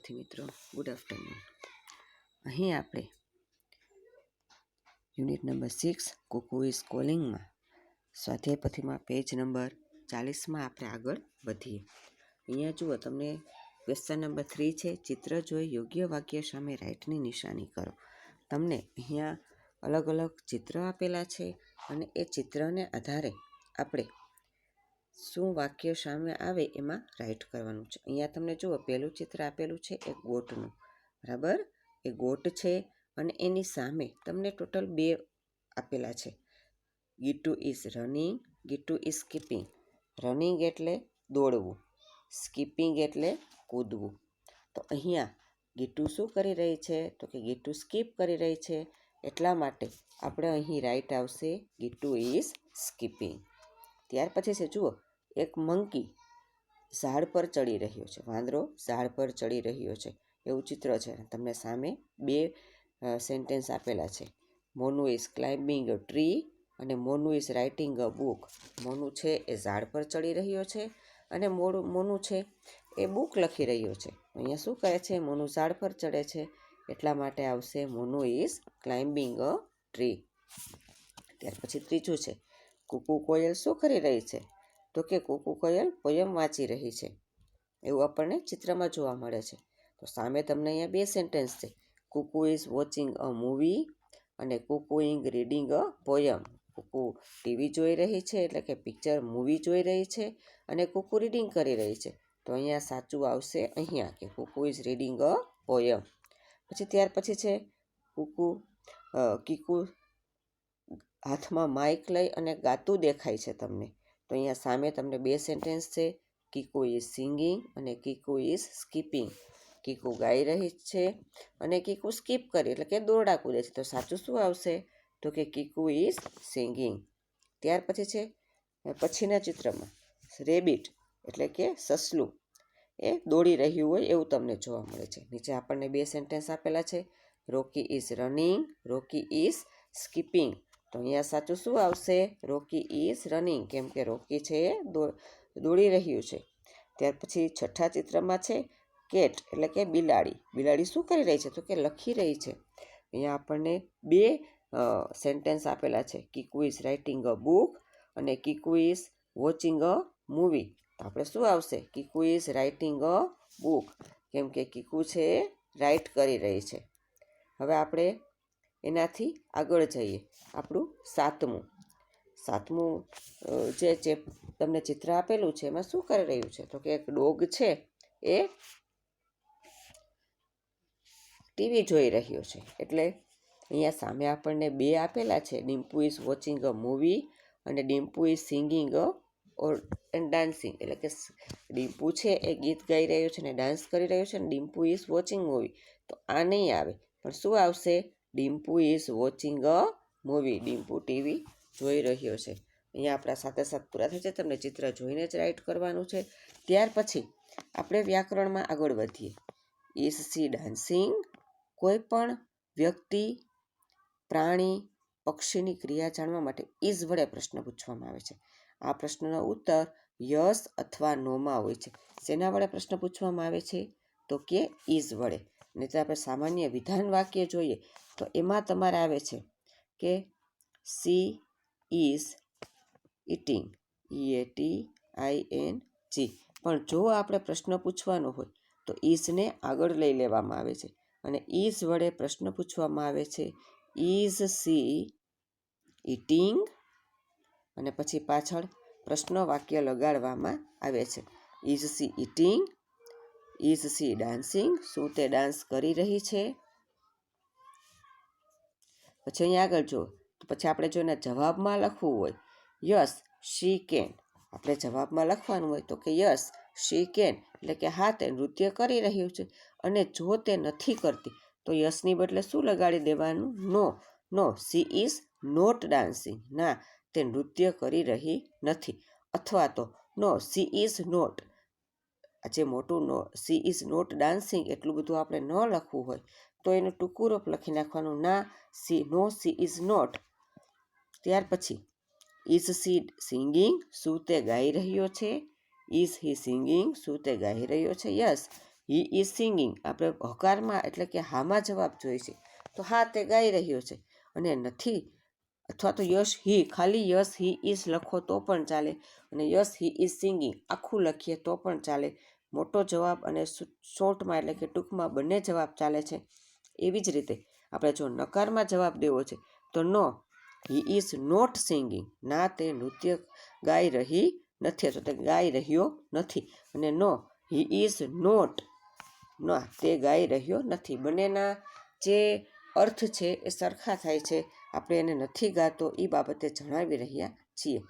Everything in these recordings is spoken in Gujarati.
વિદ્યાર્થી મિત્રો, ગુડ આફ્ટરનૂન. અહીં આપણે યુનિટ નંબર 6 કુકુ ઇઝ કોલિંગમાં સ્વાધ્યાય પોથીમાં પેજ નંબર 40માં આપણે આગળ વધીએ. અહીંયા જુઓ, તમને ક્વેશ્ચન નંબર 3 છે, ચિત્ર જોઈ યોગ્ય વાક્ય સામે રાઇટની નિશાની કરો. તમને અહીંયા અલગ અલગ ચિત્ર આપેલા છે અને એ ચિત્રને આધારે આપણે શું વાક્ય સામે આવે એમાં રાઇટ કરવાનું છે. અહીંયા તમને જુઓ, પહેલું ચિત્ર આપેલું છે એક ગોટનું, બરાબર. એ ગોટ છે અને એની સામે તમને ટોટલ 2 આપેલા છે. Gitu is running, Gitu is skipping. Running એટલે દોડવું, સ્કીપિંગ એટલે કૂદવું. તો અહીંયા ગીટુ શું કરી રહી છે? તો કે ગીટુ સ્કીપ કરી રહી છે. એટલા માટે આપણે અહીં રાઇટ આવશે ગીટુ ઇઝ સ્કીપિંગ. ત્યાર પછી છે, જુઓ, એક મંકી ઝાડ પર ચડી રહ્યો છે, વાંદરો ઝાડ પર ચડી રહ્યો છે એવું ચિત્ર છે. તમને સામે 2 સેન્ટેન્સ આપેલા છે. Monu is climbing a tree અને Monu is writing a book. Monu છે એ ઝાડ પર ચડી રહ્યો છે અને મોનુ છે એ બુક લખી રહ્યો છે. અહીંયા શું કરે છે? મોનુ ઝાડ પર ચડે છે, એટલા માટે આવશે Monu is climbing a tree. ત્યાર પછી ત્રીજું છે, કુકુ કોયલ શું કરી રહી છે? તો કે કુકુ કોયલ પોયમ વાંચી રહી છે એવું આપણને ચિત્રમાં જોવા મળે છે. તો સામે તમને અહીંયા 2 સેન્ટેન્સ છે. Kuku is watching a movie અને Kuku is reading a poem. Kuku TV જોઈ રહી છે, એટલે કે પિક્ચર મૂવી જોઈ રહી છે, અને કુકુ રીડિંગ કરી રહી છે. તો અહીંયા સાચું આવશે અહીંયા કે કુકુ ઇઝ રીડિંગ અ પોયમ. પછી ત્યાર પછી છે, કીકુ હાથમાં માઇક લઈ અને ગાતું દેખાય છે તમને. તો અહીંયા સામે તમને 2 સેન્ટેન્સ છે. કીકુ ઇઝ સિંગિંગ અને કીકુ ઇઝ સ્કીપિંગ. કીકુ ગાઈ રહી છે અને કીકુ સ્કીપ કરી એટલે કે દોરડા કૂદે છે. તો સાચું શું આવશે? તો કે કીકુ ઇઝ સિંગિંગ. ત્યાર પછી છે, પછીના ચિત્રમાં રેબિટ એટલે કે સસલું એ દોડી રહ્યું હોય એવું તમને જોવા મળે છે. નીચે આપણને 2 સેન્ટેન્સ આપેલા છે. Rocky is running, Rocky is skipping. તો અહીંયા સાચું શું આવશે? રોકી ઇઝ રનિંગ, કેમ કે રોકી છે એ દોડી રહ્યું છે. ત્યાર પછી છઠ્ઠા ચિત્રમાં છે કેટ એટલે કે બિલાડી. બિલાડી શું કરી રહી છે? તો કે લખી રહી છે. અહીંયા આપણને 2 સેન્ટેન્સ આપેલા છે. Kiku is writing a book અને Kiku is watching a movie. તો આપણે શું આવશે? Kiku is writing a book, કેમ કે કીકુ છે એ રાઇટ કરી રહી છે. હવે આપણે એનાથી આગળ જઈએ. આપણું સાતમું જે તમને ચિત્ર આપેલું છે એમાં શું કરી રહ્યું છે? તો કે એક ડોગ છે એ ટીવી જોઈ રહ્યો છે. એટલે અહીંયા સામે આપણને 2 આપેલા છે. Dimpu is watching a movie અને Dimpu is singing and dancing. એટલે કે ડિમ્પુ છે એ ગીત ગાઈ રહ્યો છે અને ડાન્સ કરી રહ્યો છે અને ડિમ્પુ ઇઝ વોચિંગ મૂવી. તો આ નહીં આવે, પણ શું આવશે? Dimpu is watching a movie. Dimpu TV જોઈ રહ્યો છે. અહીંયા આપણા સાથે પૂરા થઈ છે. તમને ચિત્ર જોઈને જ રાઇટ કરવાનું છે. ત્યાર પછી આપણે વ્યાકરણમાં આગળ વધીએ. Is C dancing? કોઈ પણ વ્યક્તિ, પ્રાણી, પક્ષીની ક્રિયા જાણવા માટે ઇઝ વડે પ્રશ્ન પૂછવામાં આવે છે. આ પ્રશ્નનો ઉત્તર યસ અથવા નોમાં હોય છે. શેના વડે પ્રશ્ન પૂછવામાં આવે છે? તો કે ઇઝ વડે. નહીં તો આપણે સામાન્ય વિધાન વાક્ય જોઈએ તો એમાં તમારે આવે છે કે સી ઇઝ ઇટિંગ, EATING. પણ જો આપણે પ્રશ્ન પૂછવાનો હોય તો ઇઝને આગળ લઈ લેવામાં આવે છે અને ઇઝ વડે પ્રશ્ન પૂછવામાં આવે છે. ઇઝ સી ઇટિંગ અને પછી પાછળ પ્રશ્ન વાક્ય લગાડવામાં આવે છે. Is C eating? Is C dancing? શું તે ડાન્સ કરી રહી છે? પછી અહીંયા આગળ જુઓ, તો પછી આપણે જો એના જવાબમાં લખવું હોય, યસ શી કેન. આપણે જવાબમાં લખવાનું હોય તો કે યસ શી કેન, એટલે કે હા તે નૃત્ય કરી રહ્યું છે. અને જો તે નથી કરતી તો યસની બદલે શું લગાડી દેવાનું? નો સી ઇઝ નોટ ડાન્સિંગ. ના, તે નૃત્ય કરી રહી નથી. અથવા તો નો સી ઇઝ નોટ, જે મોટું સી ઇઝ નોટ ડાન્સિંગ એટલું બધું આપણે ન લખવું હોય તો એનું ટૂંકું રૂપ લખી નાખવાનું, નો સી ઇઝ નોટ. ત્યાર પછી ઇઝ સી સિંગિંગ? શું તે ગાઈ રહ્યો છે? Is he singing? શું તે ગાઈ રહ્યો છે? યસ હી ઇઝ સિંગિંગ, આપણે હકારમાં એટલે કે હામાં જવાબ જોઈએ છે, તો હા તે ગાઈ રહ્યો છે. અને નથી અથવા તો યસ હી, ખાલી યસ હી ઇઝ લખો તો પણ ચાલે, અને યસ હી ઇઝ સિંગિંગ આખું લખીએ તો પણ ચાલે. મોટો જવાબ અને શોર્ટમાં એટલે કે ટૂંકમાં બંને જવાબ ચાલે છે. એવી જ રીતે આપણે જો નકારમાં જવાબ દેવો છે તો નો હી ઇઝ નોટ સિંગિંગ, ના તે નૃત્ય ગાઈ રહી નથી અથવા તે ગાઈ રહ્યો નથી. અને નો હી ઇઝ નોટ, ના તે ગાઈ રહ્યો નથી. બંનેના જે અર્થ છે એ સરખા થાય છે, આપણે એને નથી ગાતો એ બાબતે જણાવી રહ્યા છીએ.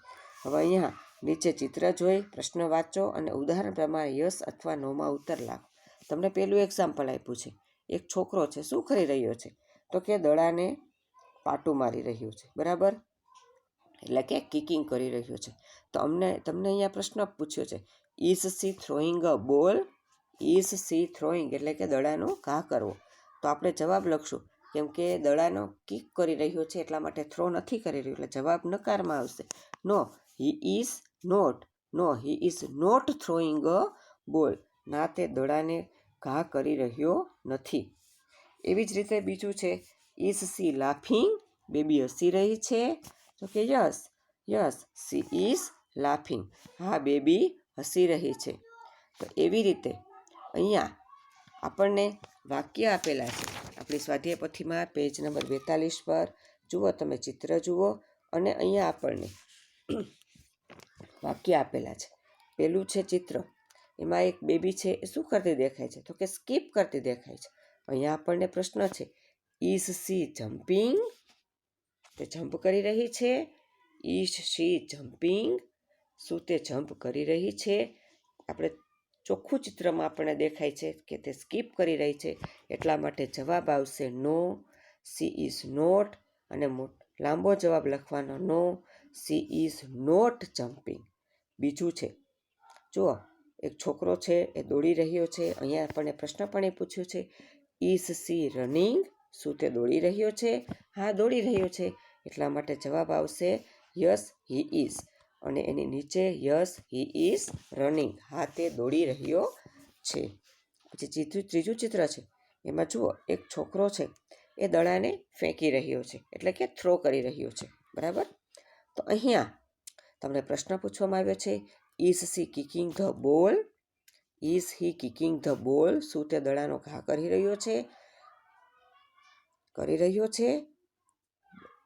હવે અહીંયા નીચે ચિત્ર જોઈ પ્રશ્ન વાંચો અને ઉદાહરણ પ્રમાણે યસ અથવા નોમાં ઉત્તર લાવો. તમને પહેલું એક્ઝામ્પલ આપ્યું છે, એક છોકરો છે શું કરી રહ્યો છે, તો કે દડાને પાટું મારી રહ્યો છે, બરાબર, એટલે કે કિકિંગ કરી રહ્યો છે. તો તમને અહીંયા પ્રશ્ન પૂછ્યો છે, ઇઝ સી થ્રોઈંગ અ બોલ, ઇઝ સી થ્રોઈંગ એટલે કે દડાનો ઘા કરવો. તો આપણે જવાબ લખશું, કેમ કે દડાનો કિક કરી રહ્યો છે એટલા માટે થ્રો નથી કરી રહ્યો, એટલે જવાબ નકારમાં આવશે. No he is not, no he is not throwing a ball, ના તે દડાને ઘા કરી રહ્યો નથી. એવી જ રીતે બીજું છે, ઇઝ સી લાફિંગ, બેબી હસી રહી છે, તો કે yes, yes she is laughing, હા બેબી હસી રહી છે. તો એવી રીતે અહીંયા આપણને વાક્ય આપેલા છે આપણી સ્વાધ્યાય પોથીમાં પેજ નંબર 42 પર જુઓ, તમે ચિત્ર જુઓ અને અહીંયા આપણને વાક્ય આપેલા છે. પેલું છે ચિત્ર, એમાં એક બેબી છે એ શું કરતી દેખાય છે, તો કે સ્કીપ કરતી દેખાય છે. અહીંયા આપણને પ્રશ્ન છે, ઇઝ સી જમ્પિંગ, તે જમ્પ કરી રહી છે, ઇઝ સી જમ્પિંગ, શું તે જમ્પ કરી રહી છે. આપણે ચોખ્ખું ચિત્રમાં આપણને દેખાય છે કે તે સ્કીપ કરી રહી છે, એટલા માટે જવાબ આવશે નો સી ઇઝ નોટ, અને લાંબો જવાબ લખવાનો નો સી ઇઝ નોટ જમ્પિંગ. બીજું છે, જુઓ એક છોકરો છે એ દોડી રહ્યો છે, અહીંયા આપણને પ્રશ્ન પણ એ પૂછ્યો છે, ઇઝ સી રનિંગ, શું તે દોડી રહ્યો છે, હા દોડી રહ્યો છે, એટલા માટે જવાબ આવશે યસ હી ઇઝ, અને એની નીચે યસ હી ઇઝ રનિંગ, હા તે દોડી રહ્યો છે. પછી ત્રીજું ચિત્ર છે, એમાં જુઓ એક છોકરો છે એ દડાને ફેંકી રહ્યો છે એટલે કે થ્રો કરી રહ્યો છે, બરાબર. તો અહીંયા તમને પ્રશ્ન પૂછવામાં આવ્યો છે, is C કિકિંગ the ball, is he kicking the બોલ, શું તે દડાનો ઘા કરી રહ્યો છે,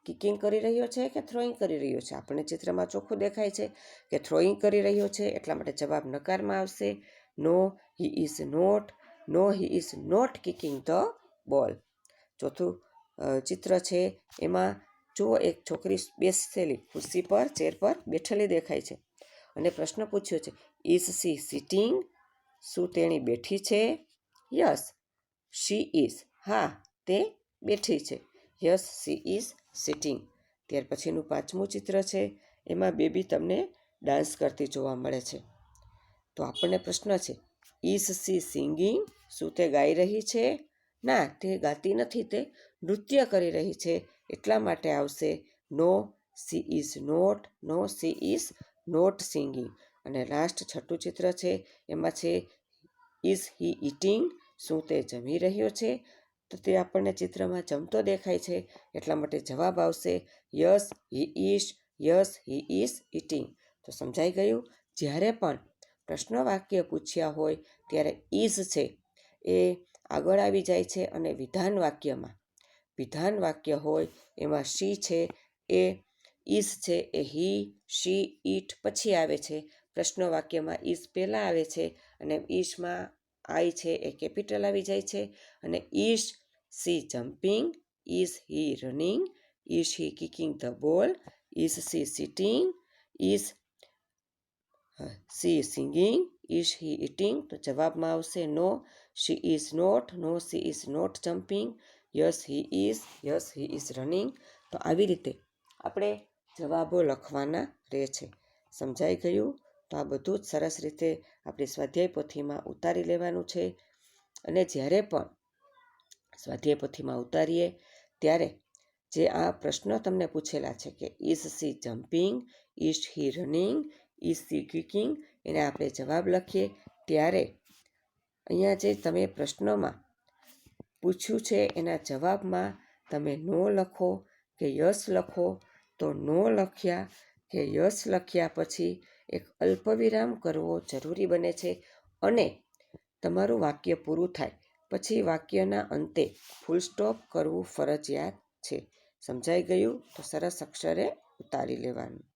કિકિંગ કરી રહ્યો છે કે થ્રોઈંગ કરી રહ્યો છે. આપણને ચિત્રમાં ચોખ્ખું દેખાય છે કે થ્રોઈંગ કરી રહ્યો છે, એટલા માટે જવાબ નકારમાં આવશે no he is not, no he is not kicking the ball. ચોથું ચિત્ર છે, એમાં જુઓ એક છોકરી બેસેલી ખુરશી પર ચેર પર બેઠેલી દેખાય છે, અને પ્રશ્ન પૂછ્યો છે, ઇઝ સી સિટિંગ, શું તેણી બેઠી છે, યસ શી ઇઝ, હા તે બેઠી છે, યસ સી ઇઝ સિટિંગ. ત્યાર પછીનું પાંચમું ચિત્ર છે, એમાં બેબી તમને ડાન્સ કરતી જોવા મળે છે. તો આપણને પ્રશ્ન છે, ઇઝ સી સિંગિંગ, શું તે ગાઈ રહી છે, ના તે ગાતી નથી, તે નૃત્ય કરી રહી છે, એટલા માટે આવશે no she is not, no she is not singing. અને લાસ્ટ છઠ્ઠું ચિત્ર છે, એમાં છે ઇઝ હી ઇટિંગ, શું તે જમી રહ્યો છે, તો તે આપણને ચિત્રમાં જમતો દેખાય છે, એટલા માટે જવાબ આવશે yes he is, yes he is eating. તો સમજાઈ ગયું. જ્યારે પણ પ્રશ્ન વાક્ય પૂછ્યા હોય ત્યારે ઇઝ છે એ આગળ આવી જાય છે, અને વિધાન વાક્ય હોય એમાં શી છે એ ઇઝ છે એ હી શી ઇટ પછી આવે છે. પ્રશ્ન વાક્યમાં ઇઝ પહેલાં આવે છે, અને ઇઝમાં આઈ છે એ કેપિટલ આવી જાય છે. અને is she jumping, is he running, is he kicking the ball, is she sitting, is she singing, is he eating. તો જવાબમાં આવશે no she is not, no she is not jumping, yes he is, yes he is running. તો આવી રીતે આપણે જવાબો લખવાના રહે છે. સમજાઈ ગયું. તો આ બધું જ સરસ રીતે આપણી સ્વાધ્યાય પોથીમાં ઉતારી લેવાનું છે. અને જ્યારે પણ સ્વાધ્યાય પોથીમાં ઉતારીએ ત્યારે જે આ પ્રશ્નો તમને પૂછેલા છે કે is she jumping, is he running, is C કિકિંગ, એને આપણે જવાબ લખીએ ત્યારે અહીંયા જે તમે પ્રશ્નોમાં પૂછ્યું છે એના જવાબમાં તમે નો લખો કે યસ લખો, તો નો લખ્યા કે યસ લખ્યા પછી એક અલ્પવિરામ કરવો જરૂરી બને છે અને તમારું વાક્ય પૂરું થાય પછી વાક્યના અંતે ફૂલ સ્ટોપ કરવું ફરજિયાત છે. સમજાઈ ગયું? તો સરસ અક્ષરે ઉતારી લેવાનું.